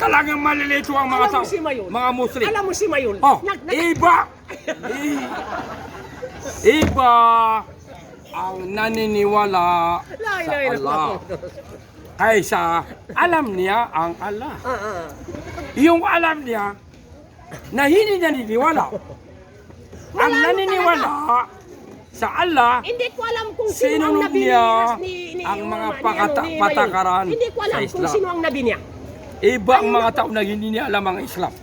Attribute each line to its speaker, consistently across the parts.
Speaker 1: Talagang malilito ang mga
Speaker 2: Alam
Speaker 1: tao.
Speaker 2: mo si Mayon?
Speaker 1: Mga Muslim.
Speaker 2: Alam mo si Mayon?
Speaker 1: Oh, iba! Iba ang naniniwala sa Allah. Kaysa alam niya ang Allah. Yung alam niya na hindi naniniwala. Ang naniniwala sa Allah,
Speaker 2: Hindi ko alam kung sino ang
Speaker 1: sinunod
Speaker 2: nabi
Speaker 1: niya
Speaker 2: ni
Speaker 1: ang mga
Speaker 2: Mayon.
Speaker 1: patakaran
Speaker 2: Hindi ko alam
Speaker 1: sa
Speaker 2: kung
Speaker 1: Islam.
Speaker 2: sino ang nabi niya.
Speaker 1: Iba ang mga tao na hindi niya alam ang Islam.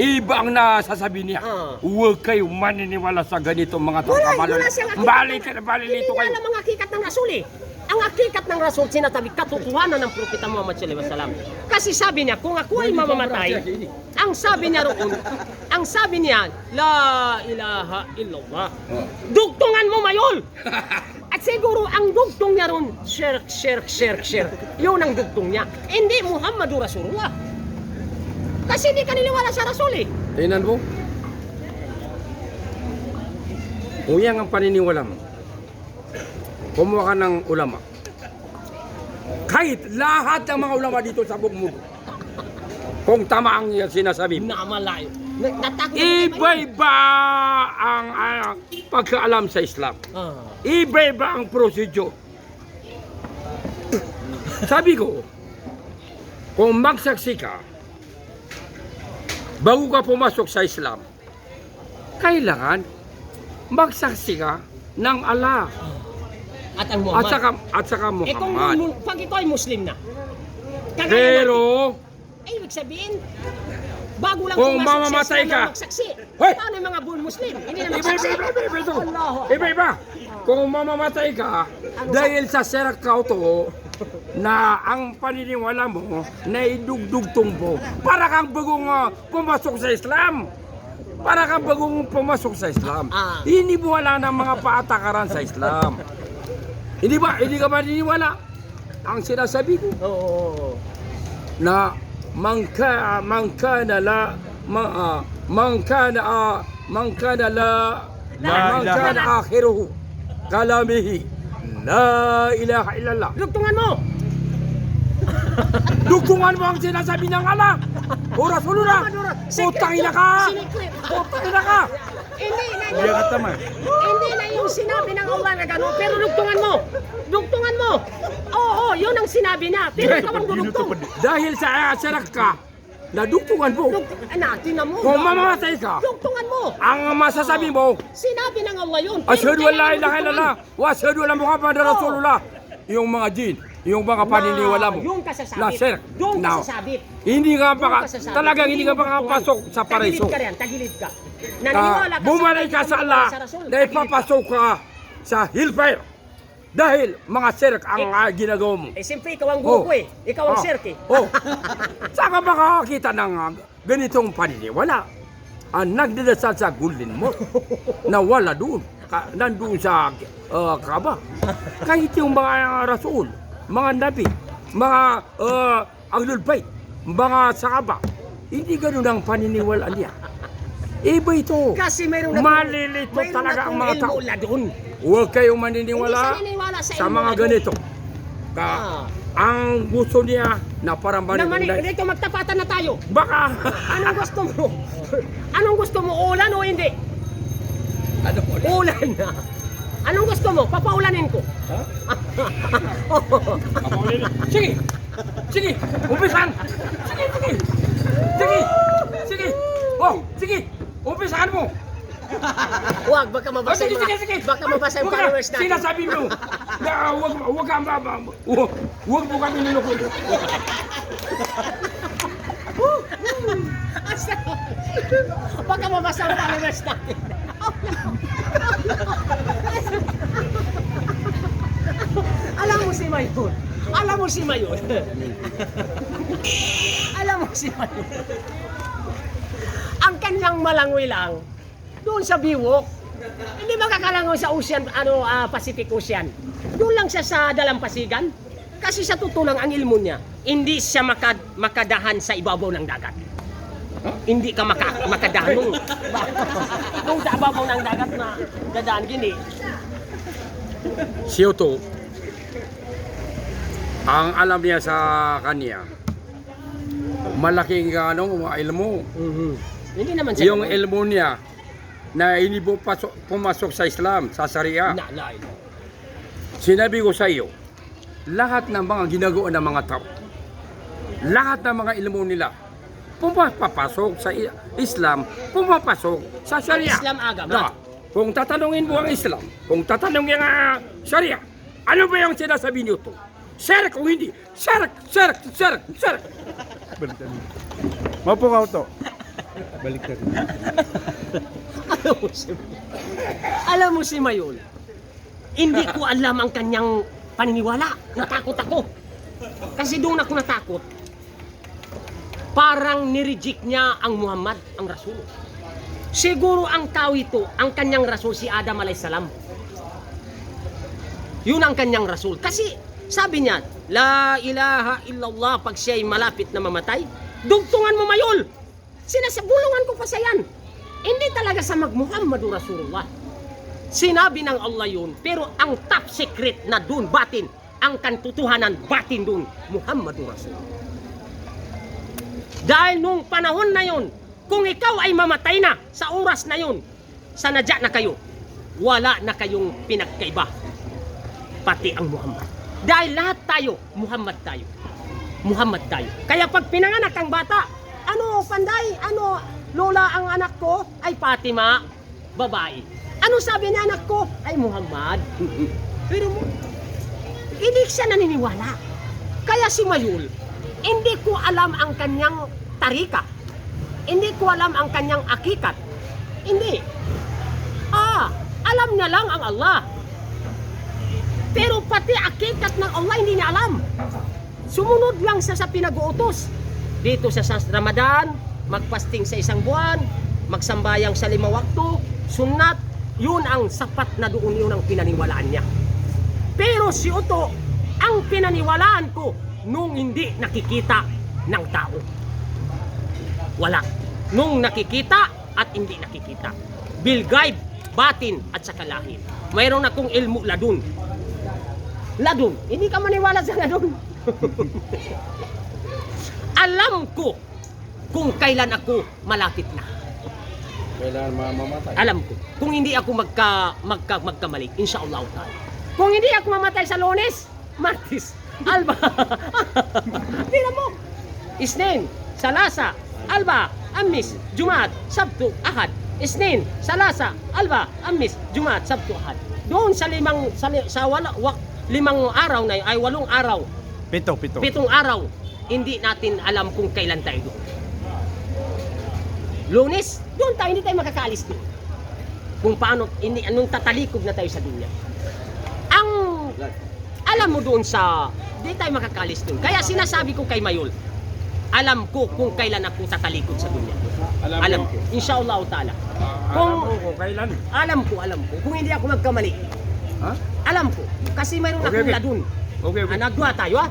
Speaker 1: Iba ang nasasabi niya. Huwag kayo maniniwala sa ganitong mga tao.
Speaker 2: Wala siyang akikat.
Speaker 1: Balilito
Speaker 2: Hindi niya
Speaker 1: kayo.
Speaker 2: alam ang hakikat ng Rasul eh. Ang hakikat ng Rasul, sinasabi, katotohanan ng Propeta Muhammad sallallahu alaihi wasallam. Kasi sabi niya, kung ako ay mamamatay, ang sabi niya roon, ang sabi niya, La ilaha illallah. Dugtungan mo, Mayol! At siguro ang dugtong niya roon, shirk. Yun ang dugtong niya. Hindi Muhammadur Rasulullah. Kasi hindi ka niniwala sa Rasul eh.
Speaker 1: Tingnan mo. Kung yan ang paniniwala mo, kumuha ka ng ulama. Kahit lahat ng mga ulama dito sa buong mundo, kung tama ang sinasabi mo,
Speaker 2: Namalayo. Natakot
Speaker 1: iba-iba ang pagkaalam sa Islam. Iba-iba ang procedure. Sabi ko, kung magsaksi ka, bago ka pumasok sa Islam, kailangan magsaksi ka ng Allah
Speaker 2: At ang Muhammad.
Speaker 1: at saka
Speaker 2: Eh kung
Speaker 1: Muhammad.
Speaker 2: pag ikaw ay Muslim na, kagaya
Speaker 1: Pero
Speaker 2: natin, ay ibig sabihin, bago lang
Speaker 1: kung
Speaker 2: pumasok sa
Speaker 1: mamamatay
Speaker 2: Islam
Speaker 1: ka,
Speaker 2: na magsaksi.
Speaker 1: Hoy!
Speaker 2: Paano yung mga bull Muslim? Hindi na
Speaker 1: iba
Speaker 2: magsaksi.
Speaker 1: ito.
Speaker 2: Allahu
Speaker 1: Iba. Kung mamamatay ka, dahil sa serakao to, na ang paniniwala mo na idugdugtong mo, para kang bagong pumasok sa Islam. Para kang bagong pumasok sa Islam. Hindi mo wala ng mga paatakaran sa Islam. Hindi ba? Hindi ka maniniwala? Ang sinasabi ko
Speaker 2: Oo.
Speaker 1: na man kana akhiruhu kalamihi la ilaha illallah.
Speaker 2: Lugtungan mo!
Speaker 1: Dugungan mo ang sinasabi ng Allah o Rasulullah. Putang ina ka! Putang ina ka!
Speaker 2: Hindi na yung sinabi ng Allah na gano'n, pero lugtungan mo! Lugtungan mo! Oo, yun ang sinabi niya, pero ikaw ang dudugtong.
Speaker 1: Dahil sa serak ka, nadugtungan mo.
Speaker 2: Tingnan mo.
Speaker 1: Kung mamamatay ka,
Speaker 2: Lugtungan mo!
Speaker 1: ang masasabi mo,
Speaker 2: Sinabi ng Allah yun.
Speaker 1: asyhadu an la ilaha illallah wa asyhadu anna Muhammadar Rasulullah. Yung mga jin, yung mga paniniwala mo.
Speaker 2: Yung kasasabit.
Speaker 1: Na sir,
Speaker 2: Yung
Speaker 1: now,
Speaker 2: kasasabit.
Speaker 1: hindi ka
Speaker 2: Yung
Speaker 1: pa
Speaker 2: kasasabit.
Speaker 1: talagang hindi ka makapasok sa
Speaker 2: Tagilid
Speaker 1: paraiso.
Speaker 2: ka rin, tagilid ka. Naniniwala ka
Speaker 1: Bumalik ka sa Allah
Speaker 2: Rasul,
Speaker 1: na ipapasok ka sa hellfire. Dahil mga sirk ang ginagawa mo.
Speaker 2: Eh, siyempre, ikaw ang guko eh. Ikaw ang sirk eh.
Speaker 1: Saan ka makakakita ng ganitong paniniwala? Ang nagdadasal sa gulin mo na wala doon. Nandun sa Kaaba. Kahit yung mga rasul, mga nabi, mga Ahlul Bait, mga sahaba, hindi ganun ang paniniwala niya. Iba ito.
Speaker 2: Kasi mayroong
Speaker 1: malilito talaga ang mga tao.
Speaker 2: doon.
Speaker 1: Huwag kayong maniniwala
Speaker 2: Hindi siya naniniwala
Speaker 1: sa
Speaker 2: ilmu
Speaker 1: mga
Speaker 2: na
Speaker 1: ganito. Ang gusto niya na parang
Speaker 2: Naman,
Speaker 1: maniniwala.
Speaker 2: dito magtapatan na tayo.
Speaker 1: Baka
Speaker 2: Anong gusto mo? Anong gusto mo? Ulan o hindi? Ulan na. Anong gusto mo? Papaulanin ko.
Speaker 1: Sige! Sige! Umpisan! Sige! Oh, sige! Umpisan mo!
Speaker 2: Huwag, baka mabasa
Speaker 1: Sige!
Speaker 2: Baka mabasa yung followers natin.
Speaker 1: Sinasabi mo na huwag mo kami niloko.
Speaker 2: Baka mabasa yung followers natin. Alam mo si Mayon. Alam mo si Mayon. Alam mo si Mayon. Ang kanyang malangoy lang doon sa Biwok. Hindi makakalangoy sa Ocean, Pacific Ocean. Doon lang siya sa Dalampasigan. Kasi sa totoo lang ang ilmo niya, hindi siya makadahan sa ibabaw ng dagat. Hindi ka makadahan nung sa ibabaw ng dagat na dadaan gini.
Speaker 1: Si Otto, ang alam niya sa kanya, malaking ilmo.
Speaker 2: Hindi naman siya
Speaker 1: Yung
Speaker 2: ganun.
Speaker 1: ilmo niya na hindi po pumasok sa Islam, sa Sharia.
Speaker 2: La.
Speaker 1: Sinabi ko sa iyo, lahat ng mga ginagawa ng mga tao, lahat ng mga ilmo nila, pumapasok sa Islam, pumapasok sa Sharia.
Speaker 2: Ang Islam agama.
Speaker 1: Na, kung tatanungin mo ang Islam, kung tatanungin ang Sharia, ano ba yung sinasabi niyo to? Sir, kung hindi, sir.
Speaker 3: Baliktad. Mapo ka to. Baliktad.
Speaker 2: Alam mo si Mayol, hindi ko alam ang kanyang paniniwala. Natakot ako. Kasi doon ako natakot. Parang nireject niya ang Muhammad, ang Rasul. Siguro ang tao ito, ang kanyang Rasul, si Adam alayhisalam. Yun ang kanyang Rasul. Kasi sabi niya, La ilaha illallah, pag siya'y malapit na mamatay, dugtungan mo Mayol. Sinasabulungan ko pa sa yan. Hindi talaga sa Muhammadur Rasulullah. Sinabi ng Allah yun, pero ang top secret na dun, batin, ang kantutuhanan, batin dun, Muhammadur Rasulullah. Dahil nung panahon na yun, kung ikaw ay mamatay na sa oras na yun, sanadya na kayo, wala na kayong pinagkaiba, pati ang Muhammad. Dahil lahat tayo, Muhammad tayo. Muhammad tayo. Kaya pag pinanganak ang bata, ano, Panday, ano, Lola, ang anak ko ay Fatima, babae. Ano sabi niya anak ko? Ay Muhammad. Pero hindi siya naniniwala. Kaya si Mayul, hindi ko alam ang kanyang tarika. Hindi ko alam ang kanyang akikat. Hindi. Alam niya lang ang Allah. Pero pati akikat ng Allah hindi niya alam. Sumunod lang siya sa pinag-uutos. Dito siya sa Ramadan, magpasting sa isang buwan, magsambayang sa 5 waktu, sunnat, yun ang sapat na doon, yun ang pinaniwalaan niya. Pero si Uto, ang pinaniwalaan ko nung hindi nakikita ng tao. Wala. Nung nakikita at hindi nakikita. Bilgayb, batin at saka lahir. Mayroon akong ilmu ladun. Ladun. Hindi ka maniwala sa ladun. Alam ko kung kailan ako malapit na.
Speaker 1: Kailan mamamatay?
Speaker 2: Alam ko. Kung hindi ako magkamali, insyaAllah ta'ala. Kung hindi ako mamatay sa Lunes, Martes, Alba. Tingnan mo. Isnin, Salasa, Alba, Amis, Jumaat, Sabtu, Ahad. Isnin, Salasa, Alba, Amis, Jumaat, Sabtu, Ahad. Doon sa 5 araw na yun, ay 8 araw,
Speaker 3: Pito.
Speaker 2: 7 araw, hindi natin alam kung kailan tayo doon. Lunes, doon tayo, hindi tayo makakaalis doon. Kung paano, anong tatalikod na tayo sa dunya. Ang alam mo doon sa, hindi tayo makakaalis doon. Kaya sinasabi ko kay Mayol, alam ko kung kailan ako tatalikod sa dunya. Alam ko. Inshallah ta'ala.
Speaker 1: Alam mo kung kailan?
Speaker 2: Alam ko. Kung hindi ako magkamali.
Speaker 1: Ha?
Speaker 2: Alam ko. Kasi mayroon
Speaker 1: Okay,
Speaker 2: akong
Speaker 1: okay.
Speaker 2: ladun.
Speaker 1: Okay.
Speaker 2: Nagduha tayo, ha?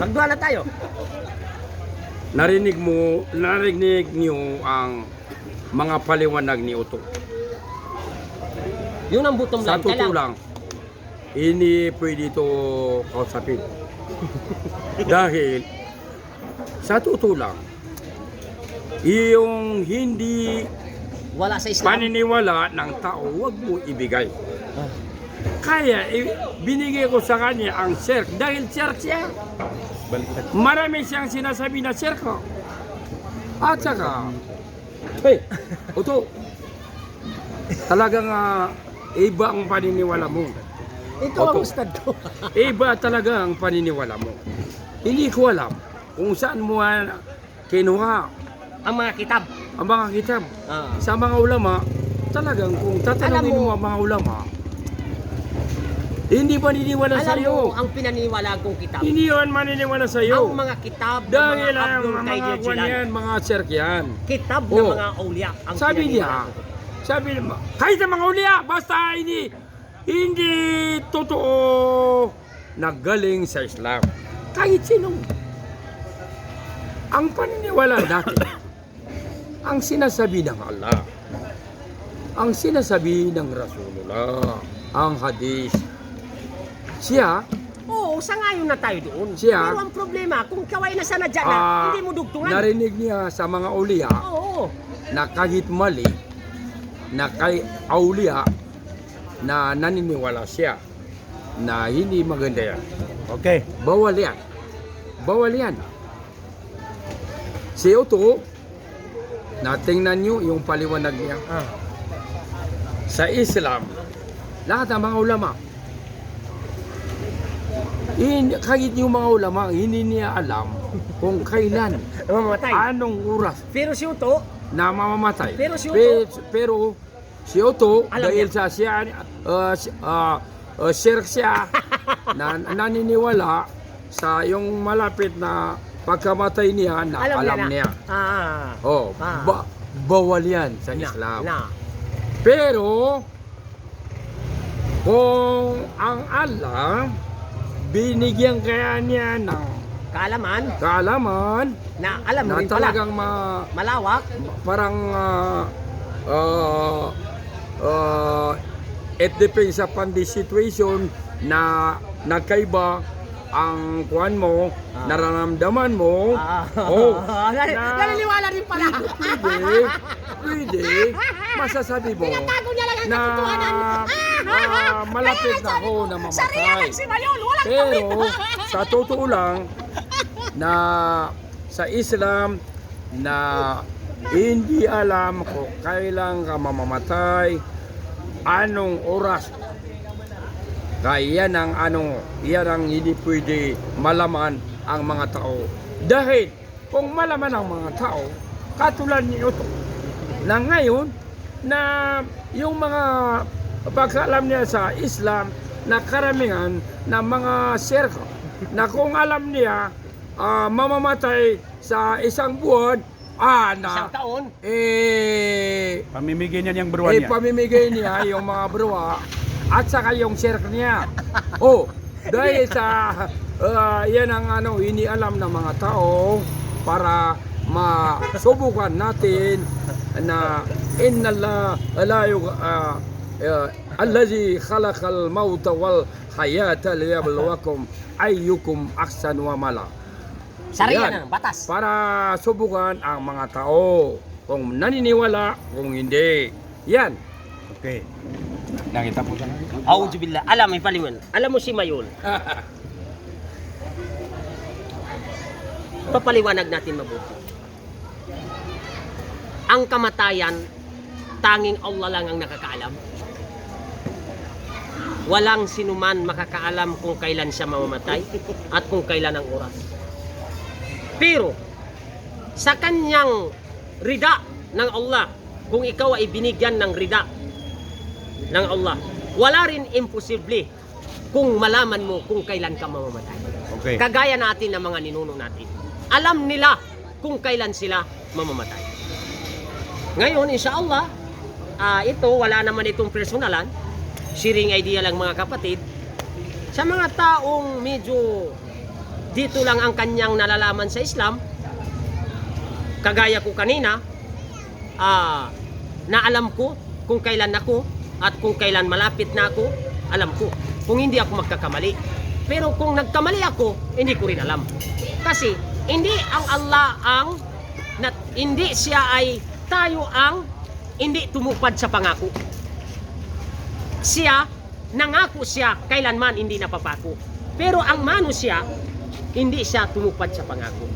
Speaker 2: Magduha na tayo.
Speaker 1: Narinig niyo ang mga paliwanag ni Uto.
Speaker 2: Yun ang bottom
Speaker 1: Sa
Speaker 2: line.
Speaker 1: totoo lang, hindi pwede ito kausapin. Dahil, sa totoo lang, yung hindi
Speaker 2: Wala sa Islam.
Speaker 1: paniniwala ng tao, huwag mo ibigay. Kaya, binigay ko sa kanya ang shirk. Dahil shirk siya,
Speaker 3: Baliktad.
Speaker 1: marami siyang sinasabi na shirk. At saka, Uto, talagang iba ang paniniwala mo.
Speaker 2: Ikaw ang
Speaker 1: Oto.
Speaker 2: ustad ko.
Speaker 1: Iba talaga ang paniniwala mo. Hindi ko alam kung saan mo kinuha
Speaker 2: Ang mga kitab.
Speaker 1: ang mga kitab.
Speaker 2: Ah.
Speaker 1: Sa mga ulama, talagang kung tatanungin
Speaker 2: Alam mo-
Speaker 1: mo ang mga ulama, hindi maniniwala sa
Speaker 2: Alam mo,
Speaker 1: iyo.
Speaker 2: ang pinaniwala kong kitab.
Speaker 1: Hindi yan maniniwala sa iyo.
Speaker 2: Ang mga kitab ng
Speaker 1: Dahil
Speaker 2: mga
Speaker 1: ang
Speaker 2: Abdul
Speaker 1: mga
Speaker 2: Qadir
Speaker 1: kwan
Speaker 2: Jilani.
Speaker 1: yan, mga shirk yan.
Speaker 2: Kitab ng
Speaker 1: Oh.
Speaker 2: mga awliya. Ang
Speaker 1: Sabi niya,
Speaker 2: pinaniwala ko.
Speaker 1: sabi niya, kahit sa mga ulya, basta hindi totoo naggaling sa Islam. Kahit sino. Ang paniniwala natin, ang sinasabi ng Allah, ang sinasabi ng Rasulullah, ang hadis. Siya,
Speaker 2: Oo, sangayon na tayo doon.
Speaker 1: Siya-
Speaker 2: Pero ang problema, kung kaway na sana dyan na, hindi mo dugtungan.
Speaker 1: Narinig niya sa mga uliya
Speaker 2: Oo.
Speaker 1: na kahit mali, na kay aulia na naniniwala siya na hindi maganda yan.
Speaker 3: Okay.
Speaker 1: Bawal yan. Bawal yan. Si Otto, natingnan nyo yung paliwanag niya.
Speaker 2: Ah.
Speaker 1: Sa Islam, lahat ng mga ulama, kahit yung mga ulama, hindi niya alam kung kailan,
Speaker 2: Mamamatay.
Speaker 1: anong oras
Speaker 2: Pero si Uto,
Speaker 1: na mamamatay.
Speaker 2: Pero si Otto-
Speaker 1: Pero si Otto,
Speaker 2: Alam
Speaker 1: dahil
Speaker 2: niya.
Speaker 1: sa siya, shirk siya, na naniniwala sa yung malapit na pagkamatay niya na alam niya.
Speaker 2: Ah.
Speaker 1: Oh,
Speaker 2: Ah.
Speaker 1: bawal yan sa
Speaker 2: Na,
Speaker 1: Islam.
Speaker 2: na.
Speaker 1: Pero, kung ang Allah, binigyan kaya niya ng
Speaker 2: Kaalaman
Speaker 1: kaalaman
Speaker 2: na alam mo
Speaker 1: na
Speaker 2: rin pala.
Speaker 1: talagang
Speaker 2: Malawak.
Speaker 1: parang it depends upon the situation na nagkaiba ang kuan mo, nararamdaman mo. Oh,
Speaker 2: Naniniwala rin pala.
Speaker 1: pwede, masasabi mo
Speaker 2: Tinatago niya lang ang
Speaker 1: na
Speaker 2: katotohanan.
Speaker 1: malapit na ako na
Speaker 2: Sarili
Speaker 1: mamatay.
Speaker 2: lang si Mayon, walang
Speaker 1: Pero
Speaker 2: kami.
Speaker 1: sa totoo lang na sa Islam na hindi alam kung kailan ka mamamatay, anong oras. Kaya yan ang hindi pwede malaman ang mga tao. Dahil kung malaman ang mga tao, katulad ni Otto, na ngayon na yung mga pagkaalam niya sa Islam na karamihan na mga sirko na kung alam niya mamamatay sa isang buwan,
Speaker 2: Isang taon.
Speaker 3: Pamimigay niya niyang bruwan niya.
Speaker 1: Pamimigay niya yung mga bruwa at saka yung shirk niya. Oh, dahil sa yan ang inialam ng mga tao para masubukan natin na innallah la allazi khalaqal mauta wal hayata liyabluwakum ayyukum ahsanu amala.
Speaker 2: Sariya
Speaker 1: Yan.
Speaker 2: na ng batas.
Speaker 1: Para subukan ang mga tao kung naniniwala, kung hindi. Yan.
Speaker 3: Okay.
Speaker 1: Nakita po siya.
Speaker 2: Auzubillah. Alam, may paliwan. Alam mo si Mayon. Papaliwanag natin mabuti. Ang kamatayan, tanging Allah lang ang nakakaalam. Walang sinuman makakaalam kung kailan siya mamamatay at kung kailan ang oras. Pero, sa kanyang rida ng Allah, kung ikaw ay binigyan ng rida ng Allah, wala rin imposible kung malaman mo kung kailan ka mamamatay.
Speaker 3: Okay.
Speaker 2: Kagaya natin ng mga ninuno natin. Alam nila kung kailan sila mamamatay. Ngayon, insyaAllah, ito, wala naman itong personalan. Sharing idea lang mga kapatid. Sa mga taong medyo dito lang ang kanyang nalalaman sa Islam, kagaya ko kanina, na alam ko kung kailan ako at kung kailan malapit na ako, alam ko. Kung hindi ako magkakamali. Pero kung nagkamali ako, hindi ko rin alam. Kasi hindi ang Allah hindi siya ay tayo ang hindi tumupad sa pangako. Siya, nangako siya, kailanman hindi napapako. Pero ang manusia, hindi siya tumupad sa pangako.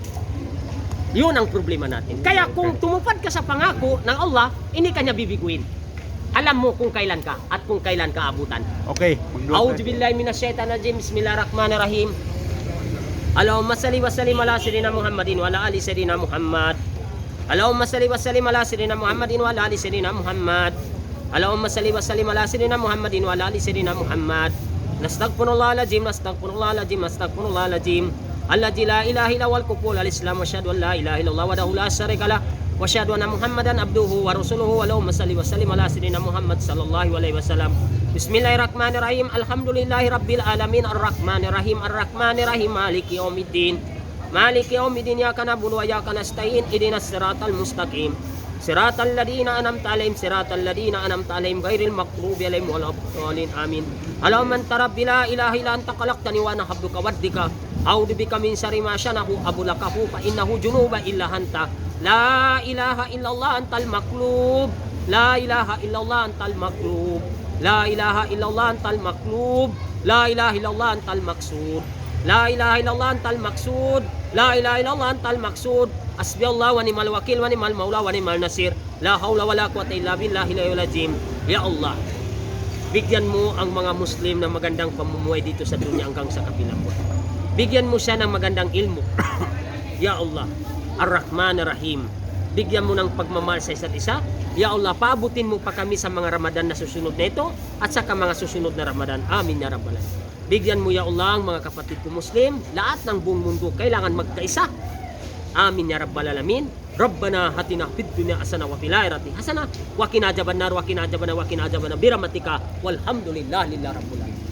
Speaker 2: Yun ang problema natin. Kaya kung tumupad ka sa pangako ng Allah, hindi ka niya bibiguin. Alam mo kung kailan ka at kung kailan ka abutan.
Speaker 3: Okay.
Speaker 2: A'udzubillahi minasyaitanirrajim. Bismillahirrahmanirrahim. Allahumma salli wa sallim ala sayyidina Muhammadin wa ala ali sayyidina Muhammad. Allahumma salli wa sallim ala sayyidina Muhammadin wa ala ali sayyidina Muhammad. Allahumma salli wa sallim ala sayyidina Muhammadin wa ala ali sayyidina Muhammad. Nastaghfirullahalazim, nastaghfirullahalazim, nastaghfirullahalazim. Alladzi la ilaha illa huwal kufful al-islam wa asyhadu an la ilaha illallah wahdahu la syarika lah wa asyhadu anna Muhammadan abduhu wa rasuluhu. Allahumma salli wa sallim ala sayyidina Muhammad sallallahu alaihi wasallam. Bismillahirrahmanirrahim. Alhamdulillahi rabbil alamin arrahmanirrahim arrahmanirrahim maliki yaumiddin. Maliki yaumiddin iyyaka na'budu wa iyyaka nasta'in ihdinas siratal mustaqim. Siratal ladina an'amta alaihim siratal ladina an'amta alaihim ghairil maghdubi alaihim waladdallin amin. Allahumma anta rabbi la ilaha illa anta khalaqtani wa ana abduka waddika a'udzu bika min syarri ma syanahu abulakahu fa innahu junuba illa anta la ilaha illallah antal maqlub la ilaha illallah antal maqlub la ilaha illallah antal maqlub la ilaha illallah antal maqsud la ilaha illallah antal maqsud la ilaha illallah antal maqsud hasbi Allah wa ni'mal wakil wa ni'mal maula wa ni'mal nasir la haula wala quwwata illa billahi al azim. Ya Allah, bigyan mo ang mga Muslim ng magandang pamumuhay dito sa dunya hanggang sa kabilang buwan. Bigyan mo siya ng magandang ilmu. Ya Allah, Ar-Rahman Ar-Rahim. Bigyan mo ng pagmamahal sa isa't isa. Ya Allah, paabutin mo pa kami sa mga Ramadan na susunod na ito at sa mga susunod na Ramadan. Amin ya Rabbal Alamin. Bigyan mo ya Allah ang mga kapatid ko Muslim, lahat ng buong mundo kailangan magkaisa. Amin ya Rabbal Alamin. Rabbana hatina fid dunya hasana wa fil akhirati hasana wa qina adzabannar wa qina adzabanna wa qina adzabanna bi rahmatika walhamdulillahi rabbil alamin.